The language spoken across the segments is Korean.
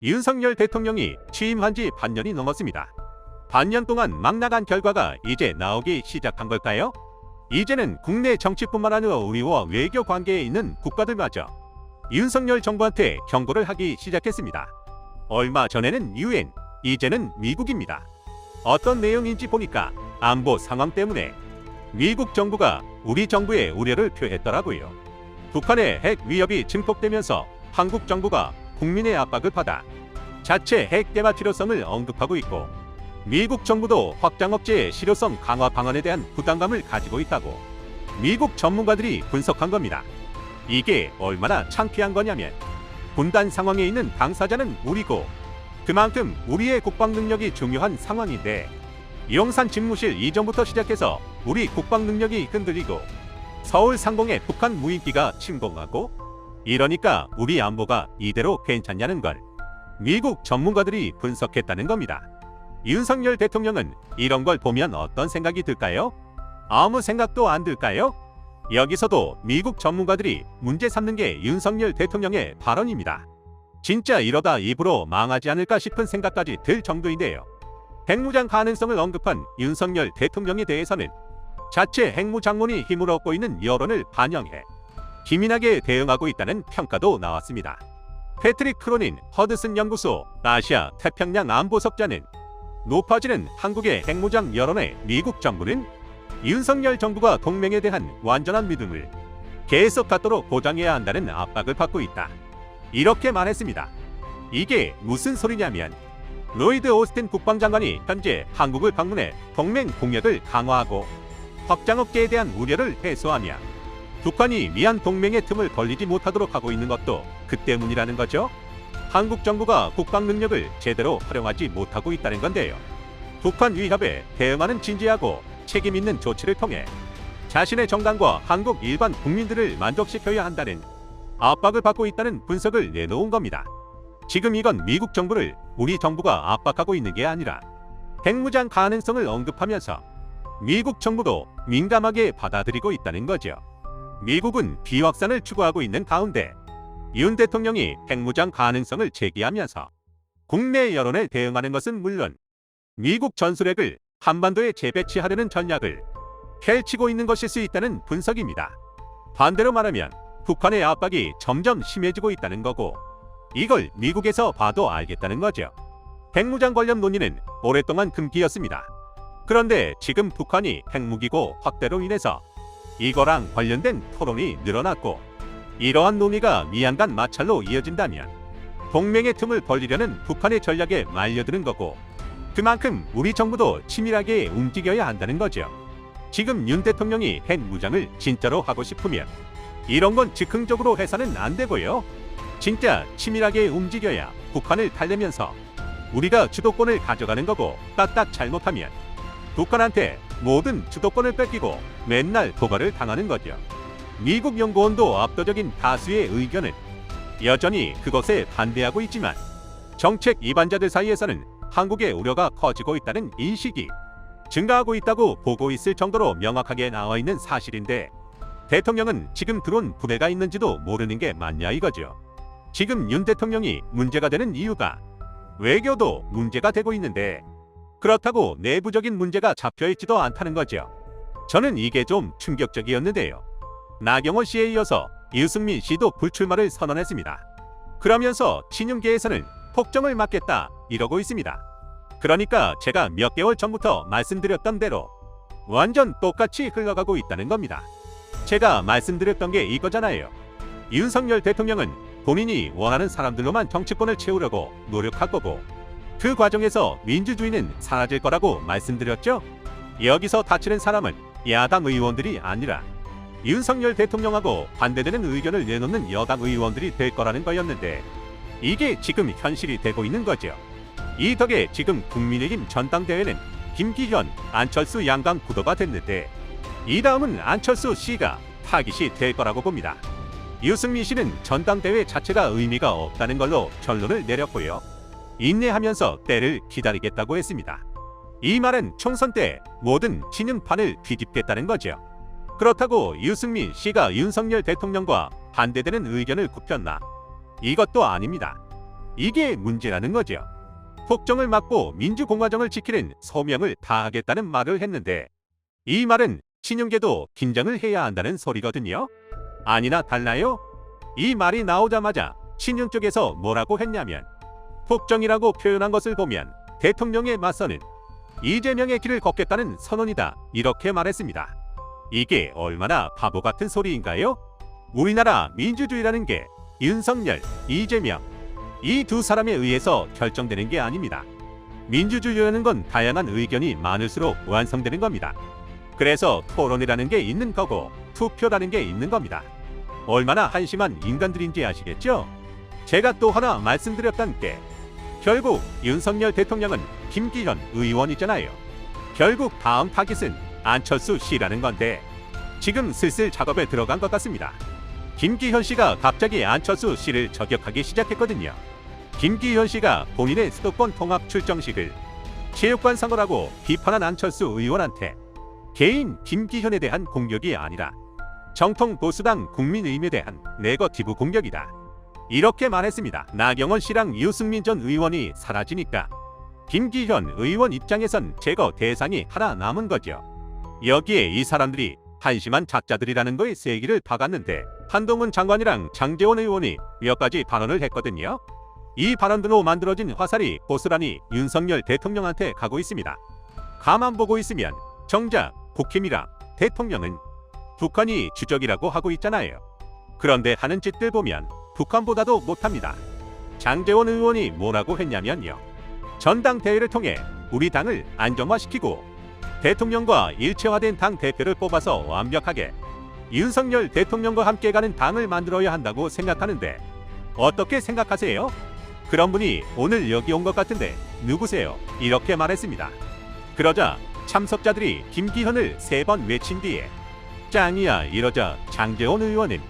윤석열 대통령이 취임한 지 반년이 넘었습니다. 반년 동안 막 나간 결과가 이제 나오기 시작한 걸까요? 이제는 국내 정치뿐만 아니라 우리와 외교 관계에 있는 국가들마저 윤석열 정부한테 경고를 하기 시작했습니다. 얼마 전에는 UN, 이제는 미국입니다. 어떤 내용인지 보니까 안보 상황 때문에 미국 정부가 우리 정부에 우려를 표했더라고요. 북한의 핵 위협이 증폭되면서 한국 정부가 국민의 압박을 받아 자체 핵 개발 필요성을 언급하고 있고, 미국 정부도 확장 억제의 실효성 강화 방안에 대한 부담감을 가지고 있다고 미국 전문가들이 분석한 겁니다. 이게 얼마나 창피한 거냐면, 분단 상황에 있는 당사자는 우리고 그만큼 우리의 국방 능력이 중요한 상황인데, 용산 집무실 이전부터 시작해서 우리 국방 능력이 흔들리고 서울 상공에 북한 무인기가 침공하고, 이러니까 우리 안보가 이대로 괜찮냐는 걸 미국 전문가들이 분석했다는 겁니다. 윤석열 대통령은 이런 걸 보면 어떤 생각이 들까요? 아무 생각도 안 들까요? 여기서도 미국 전문가들이 문제 삼는 게 윤석열 대통령의 발언입니다. 진짜 이러다 입으로 망하지 않을까 싶은 생각까지 들 정도인데요. 핵무장 가능성을 언급한 윤석열 대통령에 대해서는 자체 핵무장론이 힘을 얻고 있는 여론을 반영해 기민하게 대응하고 있다는 평가도 나왔습니다. 패트릭 크로닌 허드슨 연구소 아시아 태평양 안보석자는 높아지는 한국의 핵무장 여론에 미국 정부는 윤석열 정부가 동맹에 대한 완전한 믿음을 계속 갖도록 보장해야 한다는 압박을 받고 있다, 이렇게 말했습니다. 이게 무슨 소리냐면, 로이드 오스틴 국방장관이 현재 한국을 방문해 동맹 공약을 강화하고 확장 억제에 대한 우려를 해소하며 북한이 미한 동맹의 틈을 벌리지 못하도록 하고 있는 것도 그 때문이라는 거죠. 한국 정부가 국방 능력을 제대로 활용하지 못하고 있다는 건데요. 북한 위협에 대응하는 진지하고 책임 있는 조치를 통해 자신의 정당과 한국 일반 국민들을 만족시켜야 한다는 압박을 받고 있다는 분석을 내놓은 겁니다. 지금 이건 미국 정부를 우리 정부가 압박하고 있는 게 아니라 핵무장 가능성을 언급하면서 미국 정부도 민감하게 받아들이고 있다는 거죠. 미국은 비확산을 추구하고 있는 가운데 윤 대통령이 핵무장 가능성을 제기하면서 국내 여론에 대응하는 것은 물론 미국 전술핵을 한반도에 재배치하려는 전략을 펼치고 있는 것일 수 있다는 분석입니다. 반대로 말하면 북한의 압박이 점점 심해지고 있다는 거고, 이걸 미국에서 봐도 알겠다는 거죠. 핵무장 관련 논의는 오랫동안 금기였습니다. 그런데 지금 북한이 핵무기고 확대로 인해서 이거랑 관련된 토론이 늘어났고, 이러한 논의가 미양간 마찰로 이어진다면 동맹의 틈을 벌리려는 북한의 전략에 말려드는 거고, 그만큼 우리 정부도 치밀하게 움직여야 한다는 거죠. 지금 윤 대통령이 핵무장을 진짜로 하고 싶으면 이런 건 즉흥적으로 해서는 안 되고요. 진짜 치밀하게 움직여야 북한을 달래면서 우리가 주도권을 가져가는 거고, 까딱 잘못하면 북한한테 모든 주도권을 뺏기고 맨날 고발을 당하는 거죠. 미국 연구원도 압도적인 다수의 의견은 여전히 그것에 반대하고 있지만, 정책 이반자들 사이에서는 한국의 우려가 커지고 있다는 인식이 증가하고 있다고 보고 있을 정도로 명확하게 나와 있는 사실인데, 대통령은 지금 들어온 부대가 있는지도 모르는 게 맞냐 이거죠. 지금 윤 대통령이 문제가 되는 이유가 외교도 문제가 되고 있는데, 그렇다고 내부적인 문제가 잡혀있지도 않다는 거죠. 저는 이게 좀 충격적이었는데요. 나경원 씨에 이어서 유승민 씨도 불출마를 선언했습니다. 그러면서 친윤계에서는 폭정을 막겠다 이러고 있습니다. 그러니까 제가 몇 개월 전부터 말씀드렸던 대로 완전 똑같이 흘러가고 있다는 겁니다. 제가 말씀드렸던 게 이거잖아요. 윤석열 대통령은 본인이 원하는 사람들로만 정치권을 채우려고 노력할 거고, 그 과정에서 민주주의는 사라질 거라고 말씀드렸죠. 여기서 다치는 사람은 야당 의원들이 아니라 윤석열 대통령하고 반대되는 의견을 내놓는 여당 의원들이 될 거라는 거였는데, 이게 지금 현실이 되고 있는 거죠. 이 덕에 지금 국민의힘 전당대회는 김기현, 안철수 양강 구도가 됐는데, 이 다음은 안철수 씨가 타깃이 될 거라고 봅니다. 유승민 씨는 전당대회 자체가 의미가 없다는 걸로 결론을 내렸고요. 인내하면서 때를 기다리겠다고 했습니다. 이 말은 총선 때 모든 친윤판을 뒤집겠다는 거죠. 그렇다고 유승민 씨가 윤석열 대통령과 반대되는 의견을 굽혔나? 이것도 아닙니다. 이게 문제라는 거죠. 폭정을 막고 민주공화정을 지키는 소명을 다하겠다는 말을 했는데 이 말은 친윤계도 긴장을 해야 한다는 소리거든요. 아니나 달라요? 이 말이 나오자마자 친윤 쪽에서 뭐라고 했냐면 폭정이라고 표현한 것을 보면 대통령에 맞서는 이재명의 길을 걷겠다는 선언이다 이렇게 말했습니다. 이게 얼마나 바보 같은 소리인가요? 우리나라 민주주의라는 게 윤석열, 이재명 이 두 사람에 의해서 결정되는 게 아닙니다. 민주주의라는 건 다양한 의견이 많을수록 완성되는 겁니다. 그래서 토론이라는 게 있는 거고 투표라는 게 있는 겁니다. 얼마나 한심한 인간들인지 아시겠죠? 제가 또 하나 말씀드렸던 게 결국 윤석열 대통령은 김기현 의원이잖아요. 결국 다음 타깃은 안철수 씨라는 건데 지금 슬슬 작업에 들어간 것 같습니다. 김기현 씨가 갑자기 안철수 씨를 저격하기 시작했거든요. 김기현 씨가 본인의 수도권 통합 출정식을 체육관 선거라고 비판한 안철수 의원한테 개인 김기현에 대한 공격이 아니라 정통 보수당 국민의힘에 대한 네거티브 공격이다. 이렇게 말했습니다. 나경원 씨랑 유승민 전 의원이 사라지니까 김기현 의원 입장에선 제거 대상이 하나 남은 거죠. 여기에 이 사람들이 한심한 작자들이라는 거에 세기를 박았는데 한동훈 장관이랑 장제원 의원이 몇 가지 발언을 했거든요. 이 발언으로 만들어진 화살이 고스란히 윤석열 대통령한테 가고 있습니다. 가만 보고 있으면 정작 국힘이랑 대통령은 북한이 주적이라고 하고 있잖아요. 그런데 하는 짓들 보면 북한보다도 못합니다. 장제원 의원이 뭐라고 했냐면요. 전당대회를 통해 우리 당을 안정화시키고 대통령과 일체화된 당 대표를 뽑아서 완벽하게 윤석열 대통령과 함께 가는 당을 만들어야 한다고 생각하는데 어떻게 생각하세요? 그런 분이 오늘 여기 온 것 같은데 누구세요? 이렇게 말했습니다. 그러자 참석자들이 김기현을 3번 외친 뒤에 짱이야 이러자 장제원 의원은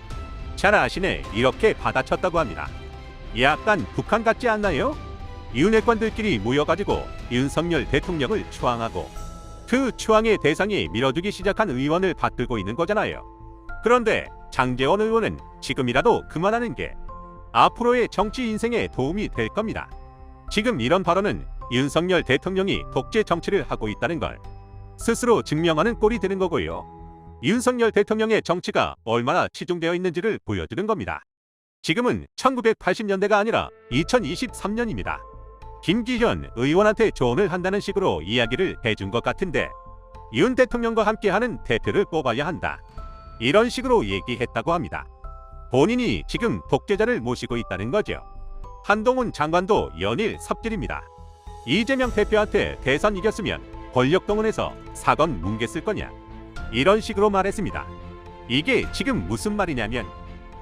잘 아시네 이렇게 받아쳤다고 합니다. 약간 북한 같지 않나요? 윤핵관들끼리 모여가지고 윤석열 대통령을 추앙하고 그 추앙의 대상이 밀어주기 시작한 의원을 받들고 있는 거잖아요. 그런데 장제원 의원은 지금이라도 그만하는 게 앞으로의 정치 인생에 도움이 될 겁니다. 지금 이런 발언은 윤석열 대통령이 독재 정치를 하고 있다는 걸 스스로 증명하는 꼴이 되는 거고요. 윤석열 대통령의 정치가 얼마나 치중되어 있는지를 보여주는 겁니다. 지금은 1980년대가 아니라 2023년입니다. 김기현 의원한테 조언을 한다는 식으로 이야기를 해준 것 같은데 윤 대통령과 함께하는 대표를 뽑아야 한다. 이런 식으로 얘기했다고 합니다. 본인이 지금 독재자를 모시고 있다는 거죠. 한동훈 장관도 연일 섭질입니다. 이재명 대표한테 대선 이겼으면 권력동원해서 사건 뭉갰을 거냐 이런 식으로 말했습니다. 이게 지금 무슨 말이냐면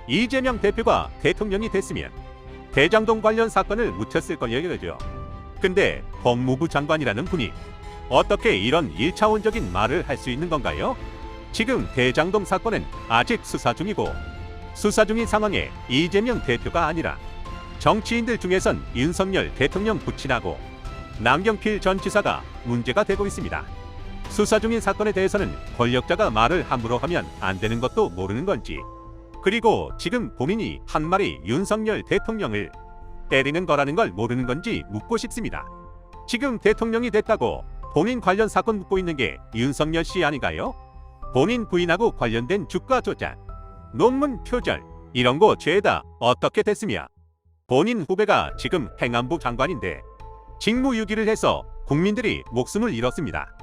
이재명 대표가 대통령이 됐으면 대장동 관련 사건을 묻혔을 거예요. 근데 법무부 장관이라는 분이 어떻게 이런 1차원적인 말을 할 수 있는 건가요? 지금 대장동 사건은 아직 수사 중이고 수사 중인 상황에 이재명 대표가 아니라 정치인들 중에선 윤석열 대통령 부친하고 남경필 전 지사가 문제가 되고 있습니다. 수사 중인 사건에 대해서는 권력자가 말을 함부로 하면 안 되는 것도 모르는 건지 그리고 지금 본인이 한 말이 윤석열 대통령을 때리는 거라는 걸 모르는 건지 묻고 싶습니다. 지금 대통령이 됐다고 본인 관련 사건 묻고 있는 게 윤석열 씨 아닌가요? 본인 부인하고 관련된 주가 조작, 논문 표절 이런 거 죄다 어떻게 됐으며 본인 후배가 지금 행안부 장관인데 직무유기를 해서 국민들이 목숨을 잃었습니다.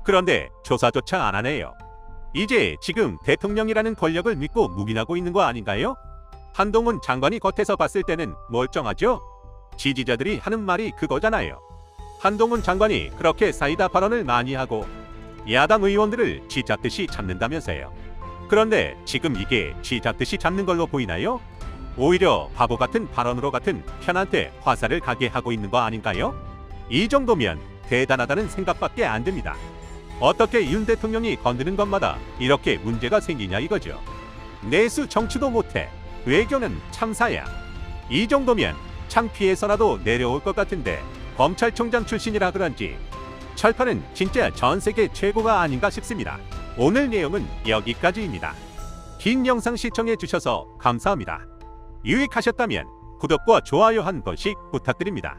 그런데 조사조차 안 하네요. 이제 지금 대통령이라는 권력을 믿고 묵인하고 있는 거 아닌가요? 한동훈 장관이 겉에서 봤을 때는 멀쩡하죠? 지지자들이 하는 말이 그거잖아요. 한동훈 장관이 그렇게 사이다 발언을 많이 하고 야당 의원들을 쥐잡듯이 잡는다면서요. 그런데 지금 이게 쥐잡듯이 잡는 걸로 보이나요? 오히려 바보 같은 발언으로 같은 편한테 화살을 가게 하고 있는 거 아닌가요? 이 정도면 대단하다는 생각밖에 안 듭니다. 어떻게 윤 대통령이 건드는 것마다 이렇게 문제가 생기냐 이거죠. 내수 정치도 못해 외교는 참사야. 이 정도면 창피해서라도 내려올 것 같은데 검찰총장 출신이라 그런지 철판은 진짜 전 세계 최고가 아닌가 싶습니다. 오늘 내용은 여기까지입니다. 긴 영상 시청해 주셔서 감사합니다. 유익하셨다면 구독과 좋아요 한 번씩 부탁드립니다.